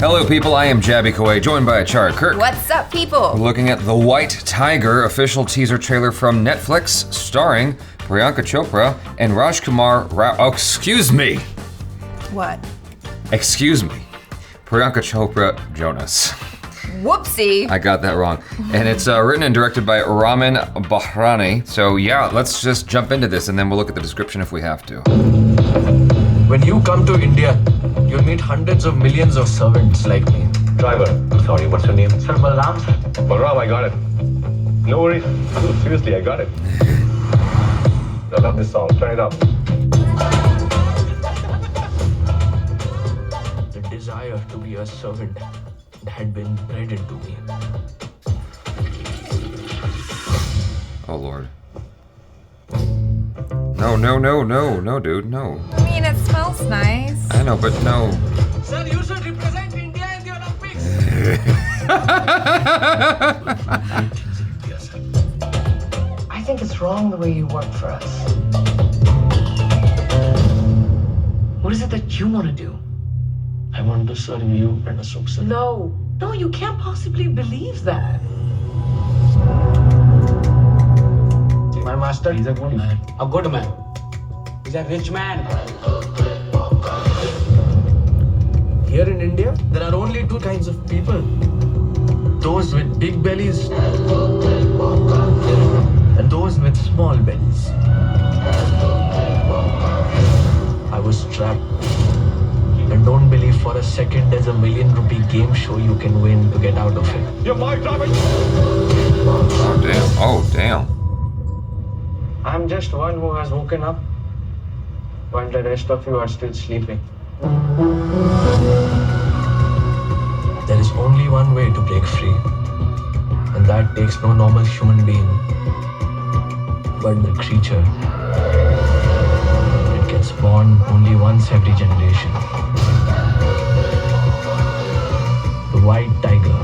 Hello people, I am Jaby KOAY, joined by ACHARA KIRK. What's up, people? Looking at The White Tiger official teaser trailer from Netflix, starring Priyanka Chopra and Rajkummar excuse me. What? Excuse me. Priyanka Chopra, Jonas. Whoopsie. I got that wrong. And it's written and directed by Raman Bahrani. So yeah, let's just jump into this and then we'll look at the description if we have to. When you come to India, you'll meet hundreds of millions of servants like me. Driver, I'm sorry, what's your name? Sir Balram, sir. Gourav, I got it. No worries. Seriously, I got it. I love this song. Turn it up. The desire to be a servant had been bred into me. Oh Lord. No, dude, no. I mean, it smells nice. I know, but no. Sir, you should represent India in the Olympics. I think it's wrong the way you work for us. What is it that you want to do? I want to serve you and Ashok sir. No, you can't possibly believe that. My master, he's a good man. A good man. He's a rich man. Here in India, there are only two kinds of people. Those with big bellies and those with small bellies. I was trapped. And don't believe for a second there's a ₹1 million game show you can win to get out of it. You're my driver! Oh damn. I'm just one who has woken up while the rest of you are still sleeping. There is only one way to break free, and that takes no normal human being, but the creature. It gets born only once every generation. The White Tiger.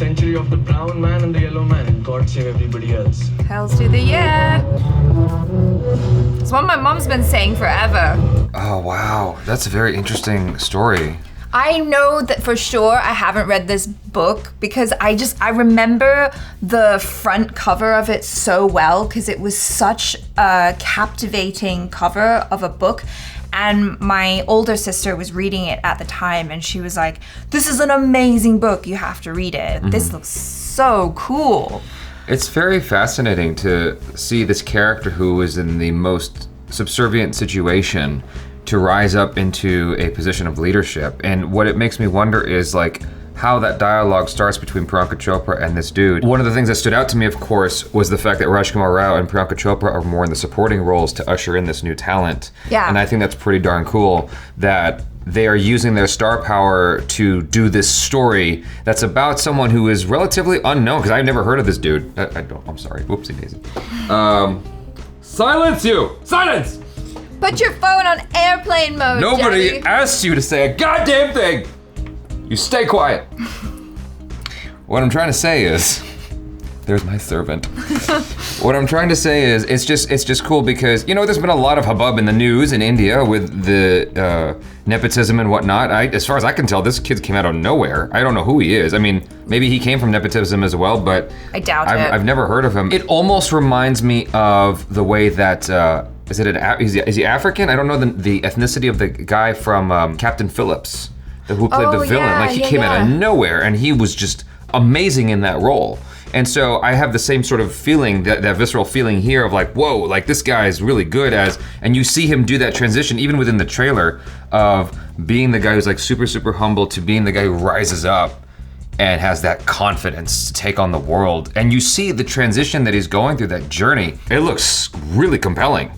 Century of the brown man and the yellow man, and God save everybody else. Hells to the yeah. It's what my mom's been saying forever. Oh wow, that's a very interesting story. I know that for sure I haven't read this book because I remember the front cover of it so well because it was such a captivating cover of a book. And my older sister was reading it at the time and she was like, this is an amazing book, you have to read it. Mm-hmm. This looks so cool. It's very fascinating to see this character who is in the most subservient situation to rise up into a position of leadership. And what it makes me wonder is like how that dialogue starts between Priyanka Chopra and this dude. One of the things that stood out to me, of course, was the fact that Rajkummar Rao and Priyanka Chopra are more in the supporting roles to usher in this new talent. Yeah. And I think that's pretty darn cool that they are using their star power to do this story that's about someone who is relatively unknown, because I've never heard of this dude. I'm sorry, whoopsie daisy. Silence you! Silence! Put your phone on airplane mode, Nobody Jaby. asked you to say a goddamn thing! You stay quiet. What I'm trying to say is, there's my servant. What I'm trying to say is, it's just cool because, you know, there's been a lot of hubbub in the news in India with the nepotism and whatnot. As far as I can tell, this kid came out of nowhere. I don't know who he is. I mean, maybe he came from nepotism as well, but I doubt it. I've never heard of him. It almost reminds me of the way that, is he African? I don't know the ethnicity of the guy from Captain Phillips. Who played the villain. Yeah, like he came out of nowhere and he was just amazing in that role. And so I have the same sort of feeling, that visceral feeling here of like, whoa, like this guy is really good and you see him do that transition even within the trailer of being the guy who's like super, super humble to being the guy who rises up and has that confidence to take on the world. And you see the transition that he's going through, that journey. It looks really compelling.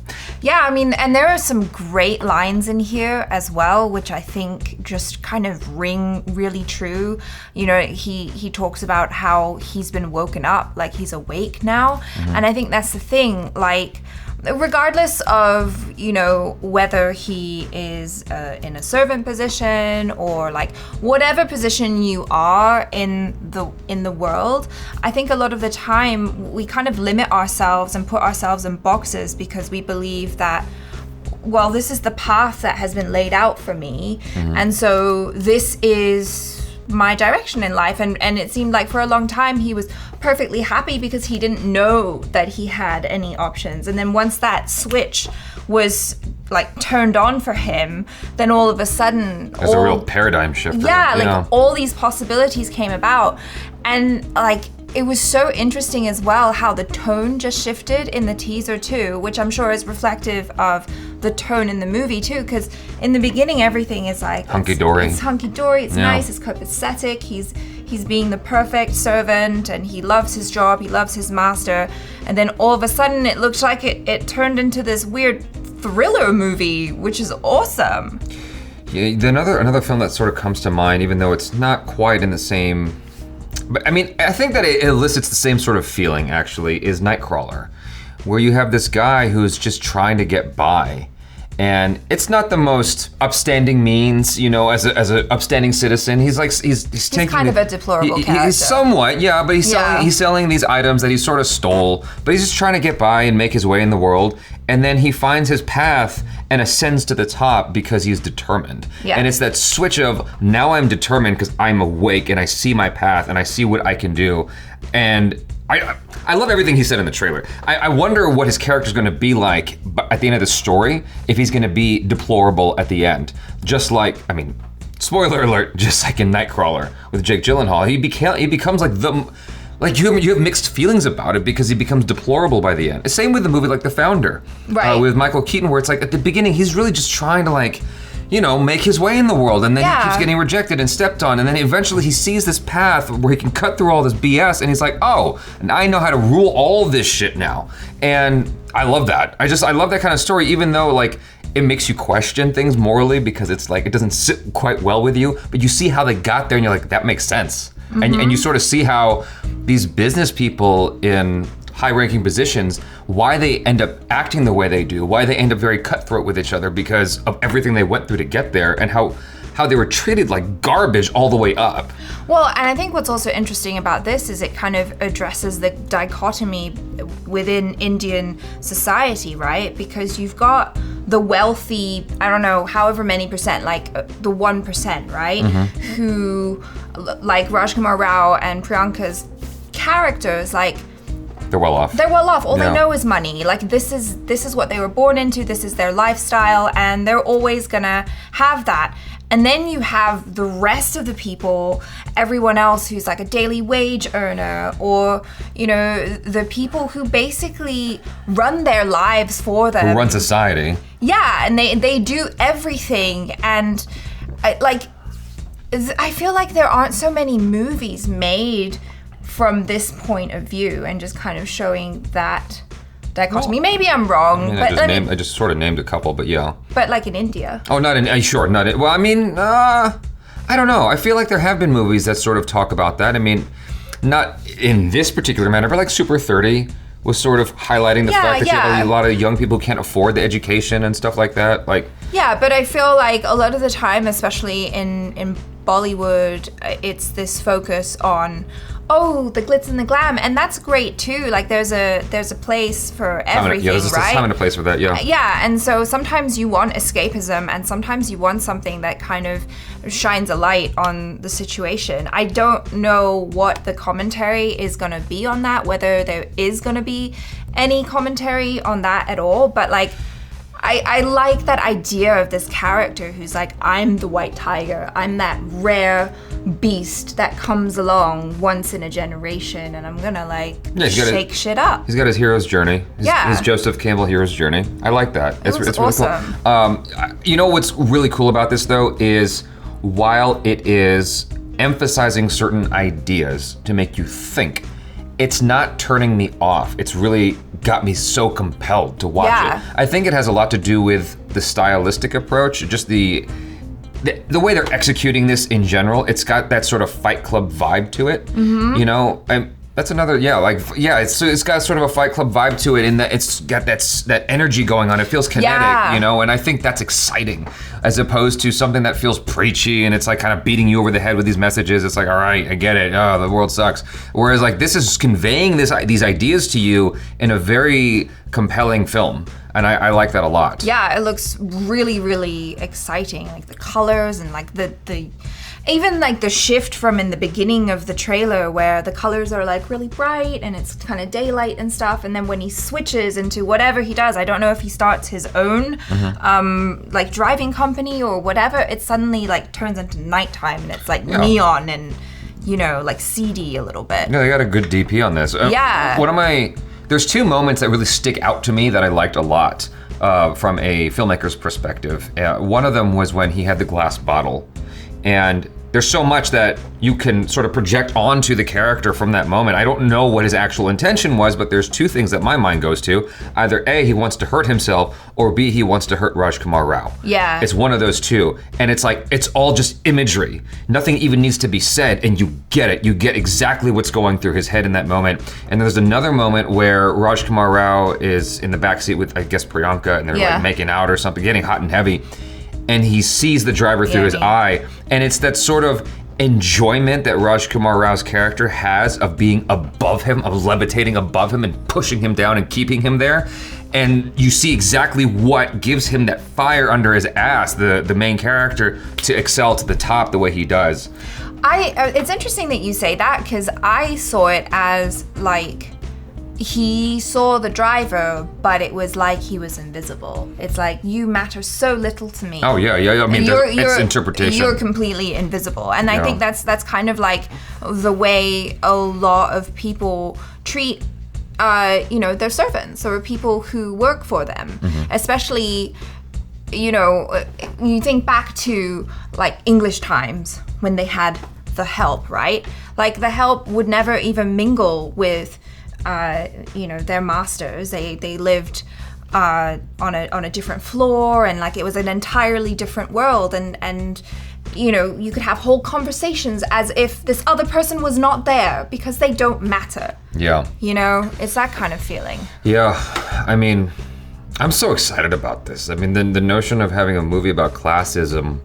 Yeah, I mean, and there are some great lines in here as well, which I think just kind of ring really true. You know, he talks about how he's been woken up, like he's awake now. And I think that's the thing, like, regardless of, you know, whether he is in a servant position or like whatever position you are in the world, I think a lot of the time we kind of limit ourselves and put ourselves in boxes because we believe that, well, this is the path that has been laid out for me, and so this is my direction in life. And it seemed like for a long time he was perfectly happy because he didn't know that he had any options. And then once that switch was like turned on for him, then all of a sudden there's a real paradigm shift. Yeah, like all these possibilities came about. And like it was so interesting as well how the tone just shifted in the teaser too, which I'm sure is reflective of the tone in the movie too, because in the beginning everything is like hunky-dory. It's hunky-dory, it's nice, it's copacetic, he's being the perfect servant and he loves his job, he loves his master, and then all of a sudden it looks like it turned into this weird thriller movie, which is awesome. Yeah, another film that sort of comes to mind, even though it's not quite in the same, but I mean, I think that it elicits the same sort of feeling actually, is Nightcrawler, where you have this guy who's just trying to get by. And it's not the most upstanding means, you know, as a upstanding citizen. He's taking kind of a deplorable character. He's somewhat, yeah, but he's selling these items that he sort of stole, but he's just trying to get by and make his way in the world. And then he finds his path and ascends to the top because he's determined. Yeah. And it's that switch of, now I'm determined because I'm awake and I see my path and I see what I can do. And I love everything he said in the trailer. I wonder what his character's gonna be like at the end of the story, if he's gonna be deplorable at the end. Just like, I mean, spoiler alert, just like in Nightcrawler with Jake Gyllenhaal, he becomes like you have mixed feelings about it because he becomes deplorable by the end. Same with the movie like The Founder, right? With Michael Keaton, where it's like at the beginning he's really just trying to like, you know, make his way in the world, and then he keeps getting rejected and stepped on, and then eventually he sees this path where he can cut through all this BS, and he's like, oh, and I know how to rule all this shit now. And I love that. I love that kind of story, even though like it makes you question things morally because it's like it doesn't sit quite well with you, but you see how they got there and you're like, that makes sense. And you sort of see how these business people in high-ranking positions, why they end up acting the way they do, why they end up very cutthroat with each other because of everything they went through to get there, and how they were treated like garbage all the way up. Well, and I think what's also interesting about this is it kind of addresses the dichotomy within Indian society, right? Because you've got the wealthy, I don't know, however many percent, like the 1%, right? Who, like Rajkummar Rao and Priyanka's characters, like, they're well off. They're well off. All they know is money. Like this is what they were born into. This is their lifestyle, and they're always gonna have that. And then you have the rest of the people, everyone else who's like a daily wage earner, or you know, the people who basically run their lives for them. Who run society. Yeah, and they do everything, and I feel like there aren't so many movies made from this point of view and just kind of showing that dichotomy. Maybe I'm wrong, I just sort of named a couple, but yeah. But like in India. Oh, not in, sure, not in, well, I mean, I don't know. I feel like there have been movies that sort of talk about that. I mean, not in this particular manner, but like Super 30 was sort of highlighting the fact that you have a lot of young people who can't afford the education and stuff like that. Like. Yeah, but I feel like a lot of the time, especially in Bollywood, it's this focus on, oh, the glitz and the glam, and that's great too. Like there's a place for everything, there's right? There's time and a place for that, yeah. Yeah, and so sometimes you want escapism, and sometimes you want something that kind of shines a light on the situation. I don't know what the commentary is gonna be on that, whether there is gonna be any commentary on that at all, but like, I like that idea of this character who's like, I'm the white tiger. I'm that rare beast that comes along once in a generation, and I'm gonna like shake shit up. He's got his hero's journey. His Joseph Campbell hero's journey. I like that. It's really awesome. Cool. You know what's really cool about this though is while it is emphasizing certain ideas to make you think, it's not turning me off. It's really got me so compelled to watch Yeah. it. I think it has a lot to do with the stylistic approach, just the way they're executing this in general. It's got that sort of Fight Club vibe to it. You know, that's another, it's got sort of a Fight Club vibe to it in that it's got that energy going on. It feels kinetic, you know, and I think that's exciting as opposed to something that feels preachy and it's like kind of beating you over the head with these messages. It's like, all right, I get it. Oh, the world sucks. Whereas like this is conveying these ideas to you in a very compelling film. And I like that a lot. Yeah, it looks really, really exciting. Like the colors and like the even like the shift from in the beginning of the trailer where the colors are like really bright and it's kind of daylight and stuff, and then when he switches into whatever he does, I don't know if he starts his own like driving company or whatever, it suddenly like turns into nighttime and it's like neon and, you know, like seedy a little bit. Yeah, they got a good DP on this. There's two moments that really stick out to me that I liked a lot from a filmmaker's perspective. One of them was when he had the glass bottle. And there's so much that you can sort of project onto the character from that moment. I don't know what his actual intention was, but there's two things that my mind goes to. Either A, he wants to hurt himself, or B, he wants to hurt Rajkummar Rao. Yeah. It's one of those two. And it's like, it's all just imagery. Nothing even needs to be said, and you get it. You get exactly what's going through his head in that moment. And there's another moment where Rajkummar Rao is in the backseat with, I guess, Priyanka, and they're like making out or something, getting hot and heavy. And he sees the driver through his eye, and it's that sort of enjoyment that Rajkummar Rao's character has of being above him, of levitating above him and pushing him down and keeping him there. And you see exactly what gives him that fire under his ass, the main character, to excel to the top the way he does. It's interesting that you say that, because I saw it as like, he saw the driver, but it was like he was invisible. It's like, you matter so little to me. Oh yeah. I mean, it's interpretation. You're completely invisible, and I think that's kind of like the way a lot of people treat, their servants or people who work for them, especially. You know, you think back to like English times when they had the help, right? Like the help would never even mingle with their masters. They lived on a different floor, and like it was an entirely different world, and you could have whole conversations as if this other person was not there because they don't matter. Yeah. You know, it's that kind of feeling. Yeah, I mean, I'm so excited about this. I mean, the notion of having a movie about classism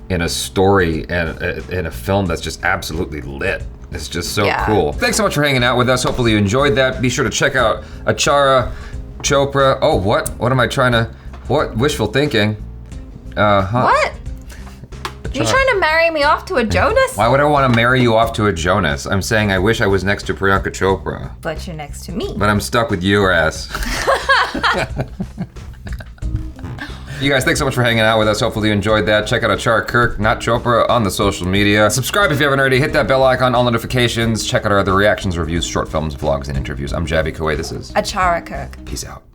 in a story and in a film that's just absolutely lit. It's just so cool. Thanks so much for hanging out with us. Hopefully you enjoyed that. Be sure to check out ACHARA, Chopra. Oh, what? What am I trying to, what? Wishful thinking. What? You trying to marry me off to a Jonas? Why would I want to marry you off to a Jonas? I'm saying I wish I was next to Priyanka Chopra. But you're next to me. But I'm stuck with your ass. You guys, thanks so much for hanging out with us. Hopefully you enjoyed that. Check out ACHARA KIRK, not Chopra, on the social media. Subscribe if you haven't already. Hit that bell icon, all notifications. Check out our other reactions, reviews, short films, vlogs, and interviews. I'm Jaby KOAY. This is ACHARA KIRK. Peace out.